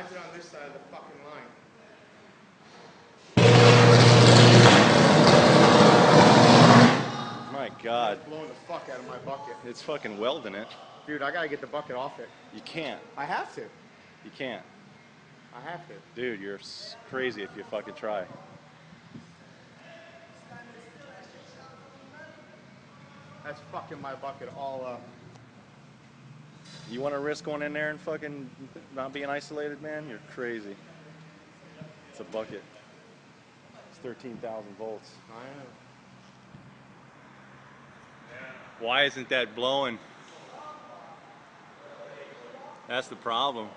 Why is it on this side of the fucking line? My God. It's blowing the fuck out of my bucket. It's fucking welding it. Dude, I gotta get the bucket off it. You can't. I have to. You can't. I have to. Dude, you're crazy if you fucking try. That's fucking my bucket all up. You want to risk going in there and fucking not being isolated, man? You're crazy. It's a bucket. It's 13,000 volts. I know. Why isn't that blowing? That's the problem.